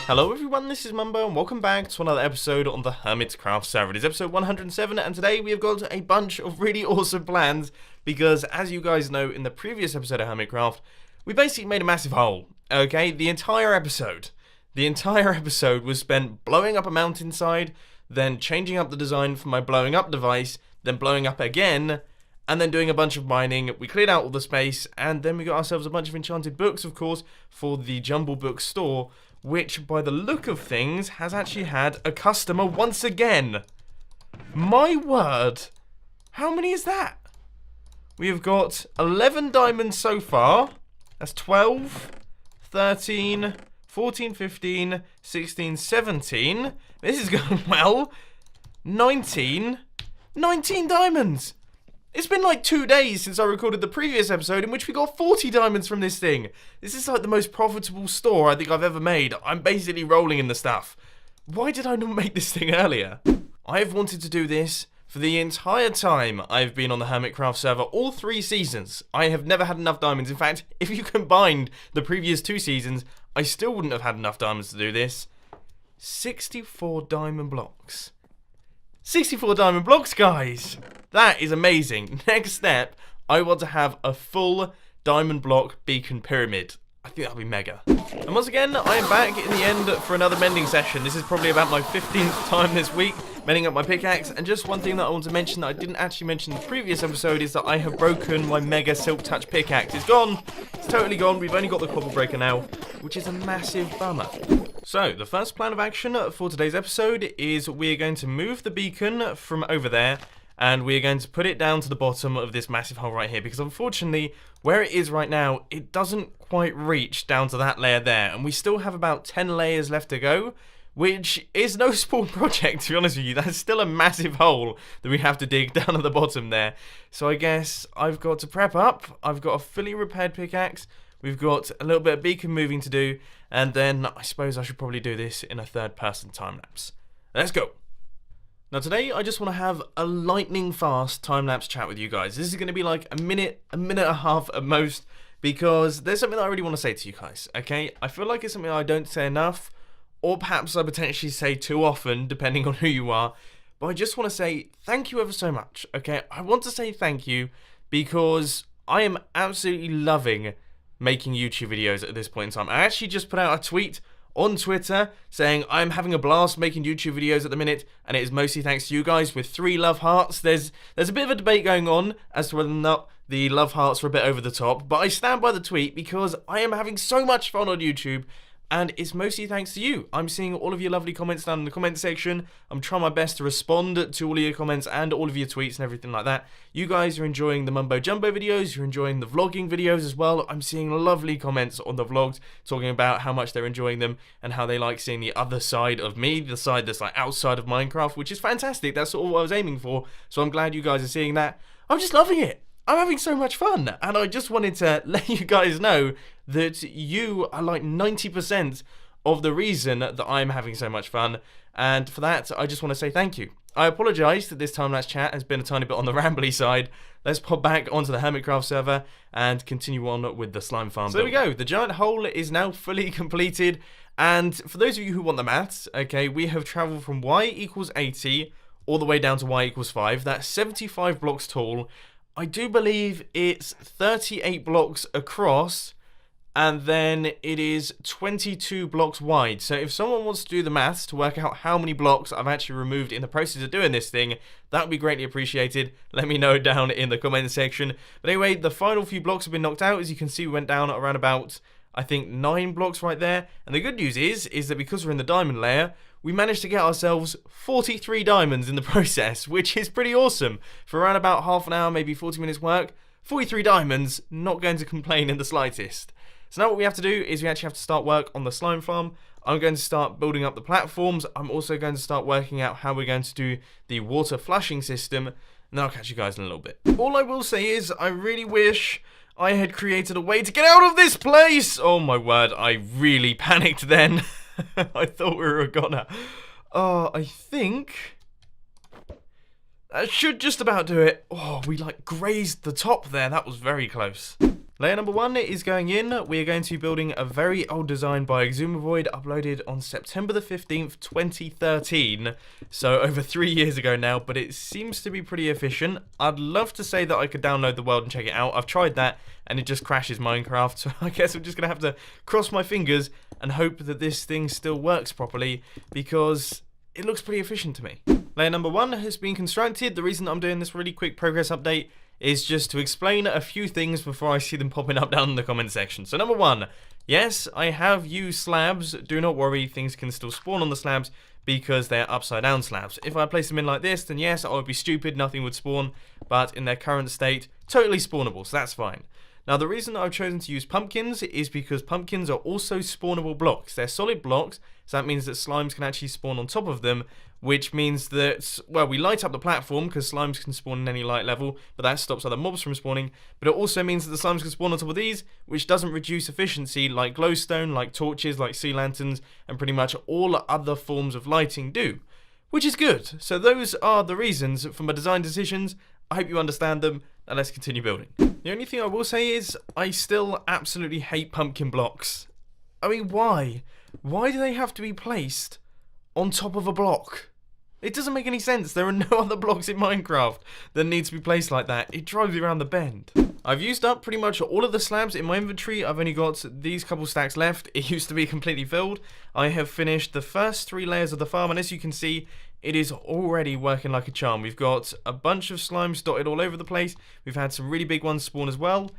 Hello everyone, this is Mumbo and welcome back to another episode on the Hermitcraft server. It is episode 107 and today we have got a bunch of really awesome plans because as you guys know in the previous episode of Hermitcraft, we basically made a massive hole, okay? The entire episode was spent blowing up a mountainside, then changing up the design for my blowing up device, then blowing up again, and then doing a bunch of mining. We cleared out all the space and then we got ourselves a bunch of enchanted books, of course, for the Jumble Book store, which, by the look of things, has actually had a customer once again. My word. How many is that? We have got 11 diamonds so far. That's 12, 13, 14, 15, 16, 17. This is going well. 19 diamonds. It's been like 2 days since I recorded the previous episode in which we got 40 diamonds from this thing. This is like the most profitable store I think I've ever made. I'm basically rolling in the stuff. Why did I not make this thing earlier? I've wanted to do this for the entire time I've been on the Hermitcraft server, all 3 seasons. I have never had enough diamonds. In fact, if you combined the previous 2 seasons, I still wouldn't have had enough diamonds to do this. 64 diamond blocks. 64 diamond blocks, guys! That is amazing. Next step, I want to have a full diamond block beacon pyramid. I think that'll be mega. And once again, I am back in the end for another mending session. This is probably about my 15th time this week, mending up my pickaxe. And just one thing that I want to mention that I didn't actually mention in the previous episode is that I have broken my mega silk touch pickaxe. It's gone. It's totally gone. We've only got the cobble breaker now, which is a massive bummer. So, the first plan of action for today's episode is we're going to move the beacon from over there and we're going to put it down to the bottom of this massive hole right here because unfortunately, where it is right now, it doesn't quite reach down to that layer there and we still have about 10 layers left to go, which is no small project, to be honest with you. That's still a massive hole that we have to dig down at the bottom there. So I guess I've got to prep up. I've got a fully repaired pickaxe. We've got a little bit of beacon moving to do, and then I suppose I should probably do this in a third-person time-lapse. Let's go! Now today, I just want to have a lightning-fast time-lapse chat with you guys. This is going to be like a minute and a half at most, because there's something that I really want to say to you guys, okay? I feel like it's something I don't say enough, or perhaps I potentially say too often, depending on who you are, but I just want to say thank you ever so much, okay? I want to say thank you, because I am absolutely loving making YouTube videos at this point in time. I actually just put out a tweet on Twitter saying I'm having a blast making YouTube videos at the minute, and it is mostly thanks to you guys with 3 love hearts. There's a bit of a debate going on as to whether or not the love hearts are a bit over the top, but I stand by the tweet because I am having so much fun on YouTube, and it's mostly thanks to you. I'm seeing all of your lovely comments down in the comment section. I'm trying my best to respond to all of your comments and all of your tweets and everything like that. You guys are enjoying the Mumbo Jumbo videos. You're enjoying the vlogging videos as well. I'm seeing lovely comments on the vlogs talking about how much they're enjoying them and how they like seeing the other side of me, the side that's like outside of Minecraft, which is fantastic. That's all I was aiming for. So I'm glad you guys are seeing that. I'm just loving it. I'm having so much fun, and I just wanted to let you guys know that you are like 90% of the reason that I'm having so much fun, and for that, I just want to say thank you. I apologise that this time-lapse chat has been a tiny bit on the rambly side. Let's pop back onto the Hermitcraft server and continue on with the slime farm. So there we go, the giant hole is now fully completed, and for those of you who want the maths, okay, we have travelled from y equals 80 all the way down to y equals 5. That's 75 blocks tall. I do believe it's 38 blocks across, and then it is 22 blocks wide. So if someone wants to do the maths to work out how many blocks I've actually removed in the process of doing this thing, that would be greatly appreciated. Let me know down in the comment section. But anyway, the final few blocks have been knocked out. As you can see, we went down around about, I think, 9 blocks right there. And the good news is that because we're in the diamond layer, we managed to get ourselves 43 diamonds in the process, which is pretty awesome. For around about half an hour, maybe 40 minutes work, 43 diamonds, not going to complain in the slightest. So now what we have to do is we actually have to start work on the slime farm. I'm going to start building up the platforms. I'm also going to start working out how we're going to do the water flushing system, and then I'll catch you guys in a little bit. All I will say is I really wish I had created a way to get out of this place. Oh my word, I really panicked then. I thought we were gonna. Oh, I think that should just about do it. Oh, we like grazed the top there. That was very close. Layer number 1 is going in. We are going to be building a very old design by Exumavoid, uploaded on September the 15th, 2013. So over 3 years ago now, but it seems to be pretty efficient. I'd love to say that I could download the world and check it out. I've tried that and it just crashes Minecraft. So I guess I'm just going to have to cross my fingers and hope that this thing still works properly, because it looks pretty efficient to me. Layer number 1 has been constructed. The reason I'm doing this really quick progress update is just to explain a few things before I see them popping up down in the comment section. So number 1, yes, I have used slabs. Do not worry, things can still spawn on the slabs because they're upside down slabs. If I place them in like this, then yes, I would be stupid, nothing would spawn, but in their current state, totally spawnable, so that's fine. Now the reason I've chosen to use pumpkins is because pumpkins are also spawnable blocks. They're solid blocks, so that means that slimes can actually spawn on top of them, which means that, well, we light up the platform because slimes can spawn in any light level, but that stops other mobs from spawning. But it also means that the slimes can spawn on top of these, which doesn't reduce efficiency like glowstone, like torches, like sea lanterns, and pretty much all other forms of lighting do, which is good. So those are the reasons for my design decisions. I hope you understand them. Now let's continue building. The only thing I will say is I still absolutely hate pumpkin blocks. I mean, why? Why do they have to be placed on top of a block? It doesn't make any sense. There are no other blocks in Minecraft that need to be placed like that. It drives me around the bend. I've used up pretty much all of the slabs in my inventory. I've only got these couple stacks left. It used to be completely filled. I have finished the first 3 layers of the farm, and as you can see, it is already working like a charm. We've got a bunch of slimes dotted all over the place. We've had some really big ones spawn as well.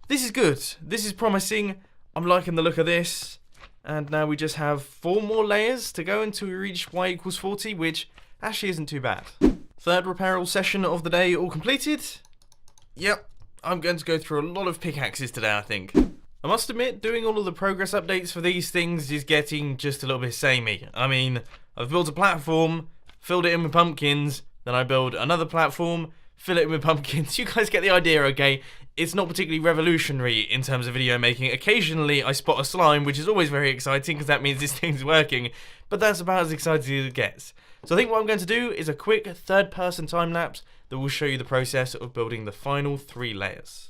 This is good. This is promising. I'm liking the look of this. And now we just have 4 more layers to go until we reach y equals 40, which actually isn't too bad. Third repairable session of the day all completed. Yep, I'm going to go through a lot of pickaxes today, I think. I must admit, doing all of the progress updates for these things is getting just a little bit samey. I mean, I've built a platform, filled it in with pumpkins, then I build another platform, fill it in with pumpkins. You guys get the idea, okay? It's not particularly revolutionary in terms of video making. Occasionally, I spot a slime, which is always very exciting because that means this thing's working, but that's about as exciting as it gets. So I think what I'm going to do is a quick third-person time-lapse that will show you the process of building the final 3 layers.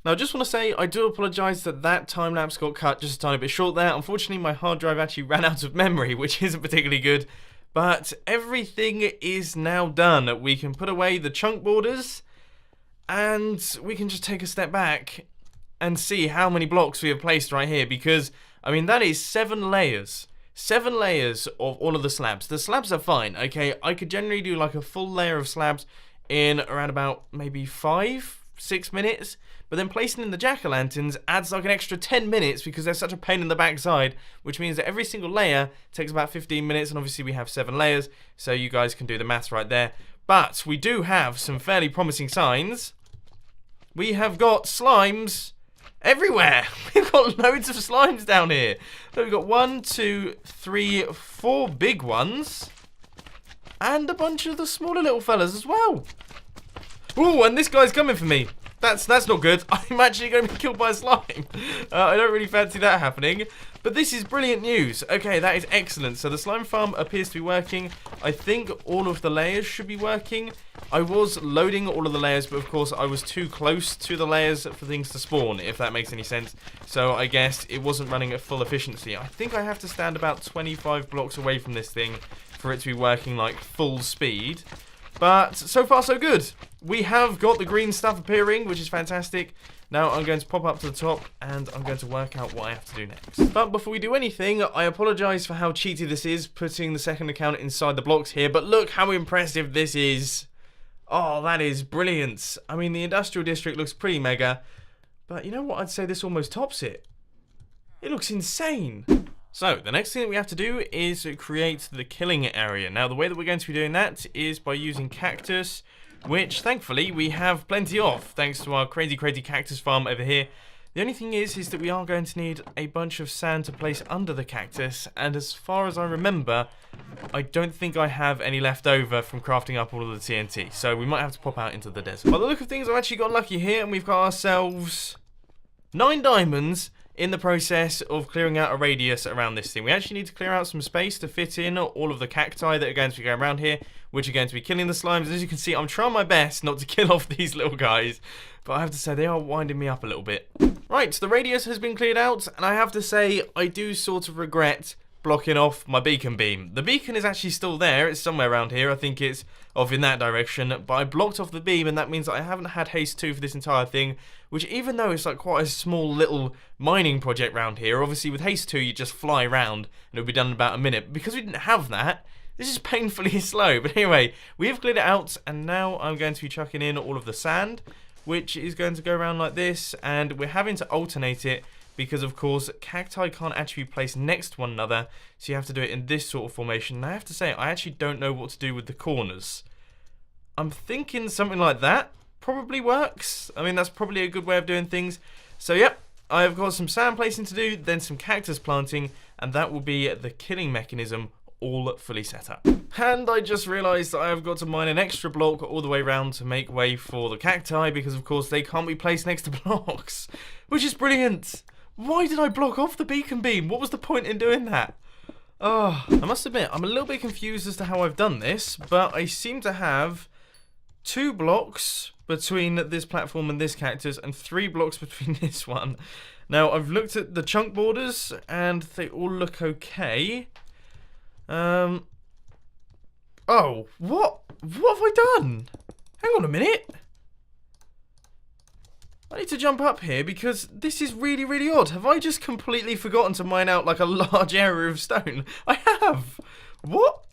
Now I just want to say, I do apologise that that time-lapse got cut just a tiny bit short there. Unfortunately, my hard drive actually ran out of memory, which isn't particularly good. But everything is now done. We can put away the chunk borders, and we can just take a step back and see how many blocks we have placed right here. Because, I mean, that is 7 layers. 7 layers of all of the slabs. The slabs are fine, okay? I could generally do like a full layer of slabs in around about maybe 5-6 minutes. But then placing in the jack-o'-lanterns adds like an extra 10 minutes because they're such a pain in the backside, which means that every single layer takes about 15 minutes, and obviously we have 7 layers, so you guys can do the maths right there. But we do have some fairly promising signs. We have got slimes everywhere. We've got loads of slimes down here. So we've got 1, 2, 3, 4 big ones, and a bunch of the smaller little fellas as well. Ooh, and this guy's coming for me. That's not good. I'm actually going to be killed by a slime. I don't really fancy that happening. But this is brilliant news. Okay, that is excellent. So the slime farm appears to be working. I think all of the layers should be working. I was loading all of the layers, but of course I was too close to the layers for things to spawn, if that makes any sense. So I guess it wasn't running at full efficiency. I think I have to stand about 25 blocks away from this thing for it to be working like full speed. But so far so good. We have got the green stuff appearing, which is fantastic. Now I'm going to pop up to the top and I'm going to work out what I have to do next. But before we do anything, I apologise for how cheaty this is, putting the second account inside the blocks here. But look how impressive this is. Oh, that is brilliant. I mean, the industrial district looks pretty mega. But you know what? I'd say this almost tops it. It looks insane. So, the next thing that we have to do is create the killing area. Now, the way that we're going to be doing that is by using cactus, which, thankfully, we have plenty of, thanks to our crazy cactus farm over here. The only thing is that we are going to need a bunch of sand to place under the cactus, and as far as I remember, I don't think I have any left over from crafting up all of the TNT, so we might have to pop out into the desert. By the look of things, I've actually got lucky here, and we've got ourselves 9 diamonds in the process of clearing out a radius around this thing. We actually need to clear out some space to fit in all of the cacti that are going to be going around here, which are going to be killing the slimes. As you can see, I'm trying my best not to kill off these little guys, but I have to say they are winding me up a little bit. Right, the radius has been cleared out, and I have to say I do sort of regret blocking off my beacon beam. The beacon is actually still there. It's somewhere around here. I think it's off in that direction, but I blocked off the beam, and that means that I haven't had haste 2 for this entire thing, which even though it's like quite a small little mining project around here, obviously with haste 2 you just fly around and it'll be done in about a minute. Because we didn't have that, this is painfully slow. But anyway, we have cleared it out, and now I'm going to be chucking in all of the sand, which is going to go around like this, and we're having to alternate it because of course cacti can't actually be placed next to one another, so you have to do it in this sort of formation. And I have to say, I actually don't know what to do with the corners. I'm thinking something like that probably works. I mean, that's probably a good way of doing things. So yep, I've got some sand placing to do, then some cactus planting, and that will be the killing mechanism all fully set up. And I just realised that I have got to mine an extra block all the way around to make way for the cacti, because of course they can't be placed next to blocks, which is brilliant. Why did I block off the beacon beam? What was the point in doing that? Oh, I must admit, I'm a little bit confused as to how I've done this, but I seem to have 2 blocks between this platform and this cactus, and 3 blocks between this one. Now, I've looked at the chunk borders, and they all look okay. Oh, what? What have I done? Hang on a minute. I need to jump up here because this is really odd. Have I just completely forgotten to mine out like a large area of stone? I have. What?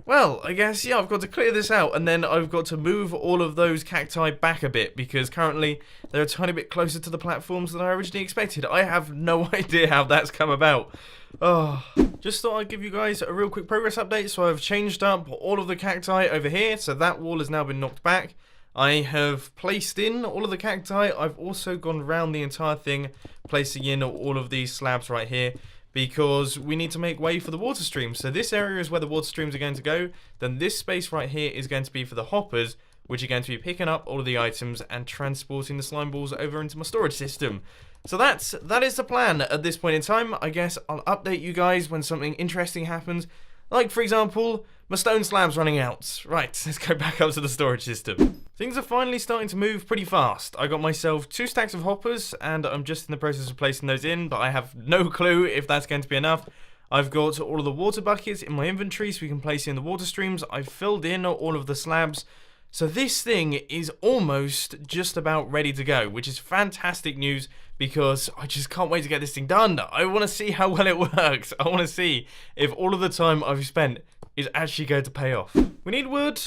Well, I guess, yeah, I've got to clear this out, and then I've got to move all of those cacti back a bit, because currently they're a tiny bit closer to the platforms than I originally expected. I have no idea how that's come about. Oh, just thought I'd give you guys a real quick progress update. So I've changed up all of the cacti over here, so that wall has now been knocked back. I have placed in all of the cacti. I've also gone around the entire thing, placing in all of these slabs right here, because we need to make way for the water streams. So this area is where the water streams are going to go. Then this space right here is going to be for the hoppers, which are going to be picking up all of the items and transporting the slime balls over into my storage system. So that is the plan at this point in time. I guess I'll update you guys when something interesting happens. Like, for example, my stone slab's running out. Right, let's go back up to the storage system. Things are finally starting to move pretty fast. I got myself 2 stacks of hoppers, and I'm just in the process of placing those in, but I have no clue if that's going to be enough. I've got all of the water buckets in my inventory so we can place in the water streams. I've filled in all of the slabs. So this thing is almost just about ready to go, which is fantastic news because I just can't wait to get this thing done. I want to see how well it works. I want to see if all of the time I've spent is actually going to pay off. We need wood.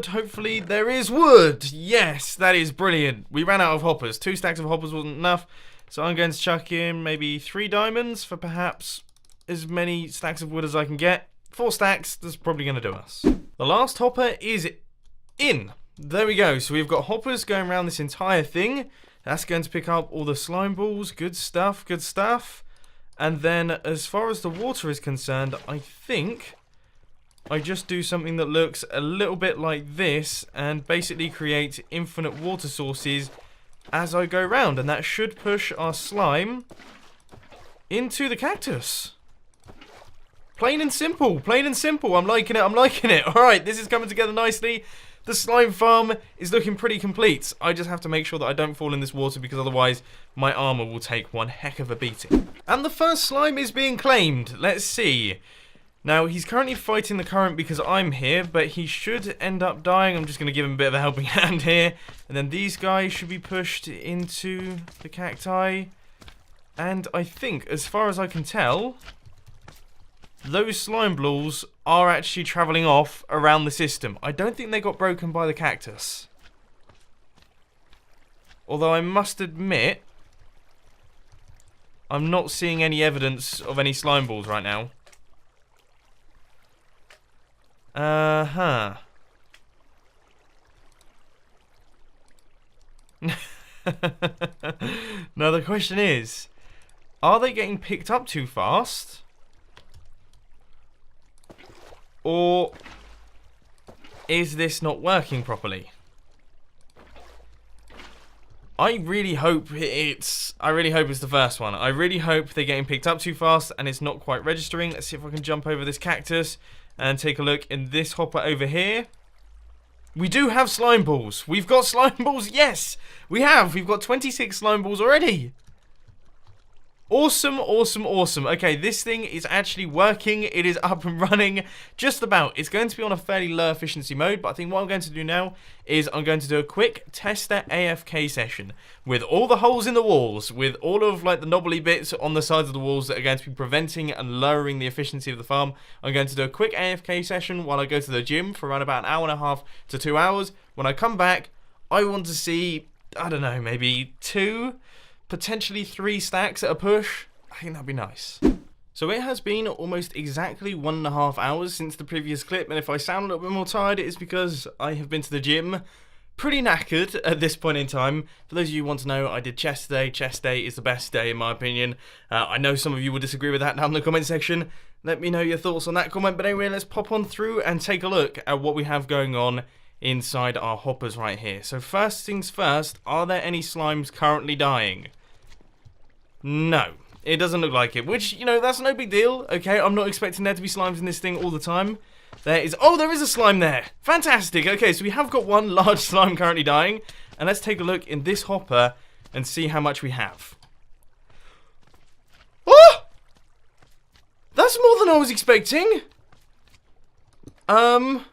Hopefully there is wood. Yes, that is brilliant. We ran out of hoppers. 2 stacks of hoppers wasn't enough. So I'm going to chuck in maybe 3 diamonds for perhaps as many stacks of wood as I can get. 4 stacks, that's probably going to do us. The last hopper is in. There we go. So we've got hoppers going around this entire thing. That's going to pick up all the slime balls. Good stuff, good stuff. And then as far as the water is concerned, I think I just do something that looks a little bit like this and basically create infinite water sources as I go round, and that should push our slime into the cactus. Plain and simple, plain and simple. I'm liking it, I'm liking it. Alright, this is coming together nicely. The slime farm is looking pretty complete. I just have to make sure that I don't fall in this water, because otherwise my armor will take one heck of a beating. And the first slime is being claimed. Let's see. Now, he's currently fighting the current because I'm here, but he should end up dying. I'm just going to give him a bit of a helping hand here. And then these guys should be pushed into the cacti. And I think, as far as I can tell, those slime balls are actually travelling off around the system. I don't think they got broken by the cactus. Although I must admit, I'm not seeing any evidence of any slime balls right now. Now the question is, are they getting picked up too fast? Or is this not working properly? I really hope it's the first one. I really hope they're getting picked up too fast and it's not quite registering. Let's see if I can jump over this cactus and take a look in this hopper over here. We do have slime balls. We've got slime balls. Yes, we have. We've got 26 slime balls already. Awesome, awesome, awesome. Okay, this thing is actually working. It is up and running just about. It's going to be on a fairly low efficiency mode, but I think what I'm going to do now is I'm going to do a quick tester AFK session with all the holes in the walls, with all of like the knobbly bits on the sides of the walls that are going to be preventing and lowering the efficiency of the farm. I'm going to do a quick AFK session while I go to the gym for around about an hour and a half to 2 hours. When I come back, I want to see, I don't know, maybe 2, potentially 3 stacks at a push. I think that'd be nice. So it has been almost exactly 1.5 hours since the previous clip, and if I sound a little bit more tired, it is because I have been to the gym. Pretty knackered at this point in time. For those of you who want to know, I did chest day. Chest day is the best day in my opinion. I know some of you will disagree with that down in the comment section. Let me know your thoughts on that comment, but anyway, let's pop on through and take a look at what we have going on inside our hoppers right here. So first things first, are there any slimes currently dying? No, it doesn't look like it, which, you know, that's no big deal, okay? I'm not expecting there to be slimes in this thing all the time. There is, oh, there is a slime there. Fantastic. Okay, so we have got one large slime currently dying, and let's take a look in this hopper and see how much we have. Oh! That's more than I was expecting. Wow.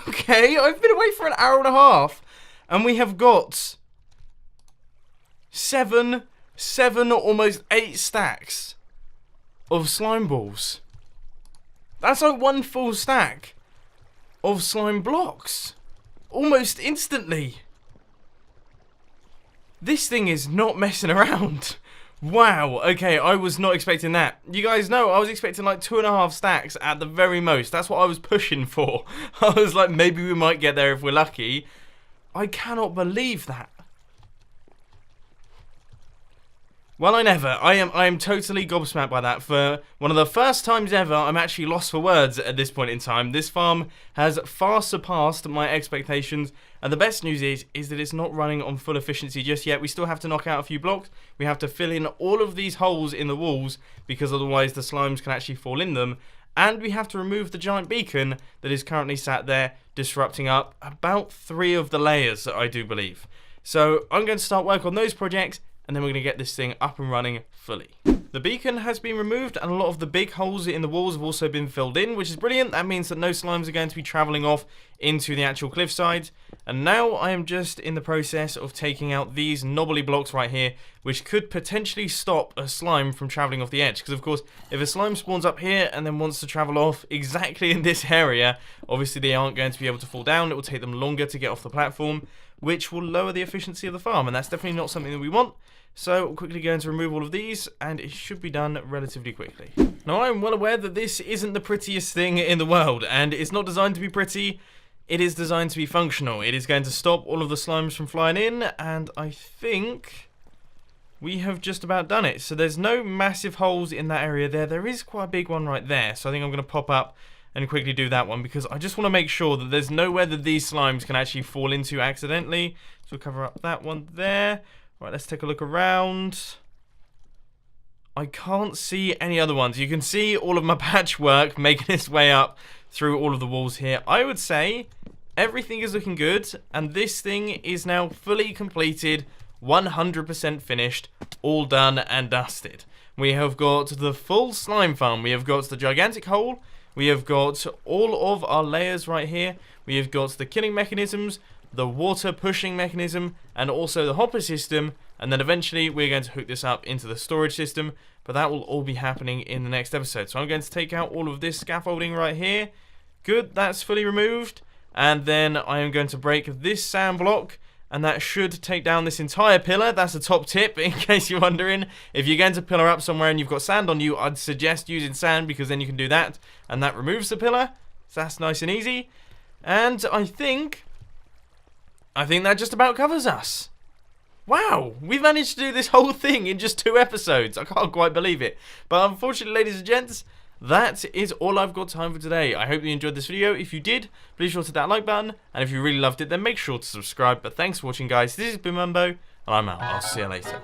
Okay, I've been away for an hour and a half, and we have got 7, almost 8 stacks of slime balls. That's like 1 full stack of slime blocks. Almost instantly. This thing is not messing around. Wow, okay, I was not expecting that. You guys know, I was expecting like 2.5 stacks at the very most. That's what I was pushing for. I was like, maybe we might get there if we're lucky. I cannot believe that. Well, I never. I am totally gobsmacked by that. For one of the first times ever, I'm actually lost for words at this point in time. This farm has far surpassed my expectations, and the best news is that it's not running on full efficiency just yet. We still have to knock out a few blocks. We have to fill in all of these holes in the walls, because otherwise the slimes can actually fall in them. And we have to remove the giant beacon that is currently sat there, disrupting up about 3 of the layers, I do believe. So I'm going to start work on those projects, and then we're going to get this thing up and running fully. The beacon has been removed, and a lot of the big holes in the walls have also been filled in, which is brilliant. That means that no slimes are going to be travelling off into the actual cliffside. And now I am just in the process of taking out these knobbly blocks right here, which could potentially stop a slime from travelling off the edge. Because of course, if a slime spawns up here and then wants to travel off exactly in this area, obviously they aren't going to be able to fall down. It will take them longer to get off the platform, which will lower the efficiency of the farm, and that's definitely not something that we want. So I'm quickly going to remove all of these, and it should be done relatively quickly. Now, I'm well aware that this isn't the prettiest thing in the world, and it's not designed to be pretty. It is designed to be functional. It is going to stop all of the slimes from flying in, and I think we have just about done it. So there's no massive holes in that area there. There is quite a big one right there. So I think I'm going to pop up and quickly do that one, because I just want to make sure that there's nowhere that these slimes can actually fall into accidentally. So we'll cover up that one there. Right, let's take a look around. I can't see any other ones. You can see all of my patchwork making its way up through all of the walls here. I would say everything is looking good, and this thing is now fully completed, 100% finished, all done and dusted. We have got the full slime farm. We have got the gigantic hole. We have got all of our layers right here. We have got the killing mechanisms, the water pushing mechanism, and also the hopper system. And then eventually we're going to hook this up into the storage system. But that will all be happening in the next episode. So I'm going to take out all of this scaffolding right here. Good, that's fully removed. And then I am going to break this sand block, and that should take down this entire pillar. That's a top tip, in case you're wondering. If you're going to pillar up somewhere and you've got sand on you, I'd suggest using sand, because then you can do that, and that removes the pillar. So that's nice and easy. And I think that just about covers us. Wow, we managed to do this whole thing in just 2 episodes. I can't quite believe it. But unfortunately, ladies and gents, that is all I've got time for today. I hope you enjoyed this video. If you did, please sure to hit that like button. And if you really loved it, then make sure to subscribe. But thanks for watching, guys. This has been Mumbo, and I'm out. I'll see you later.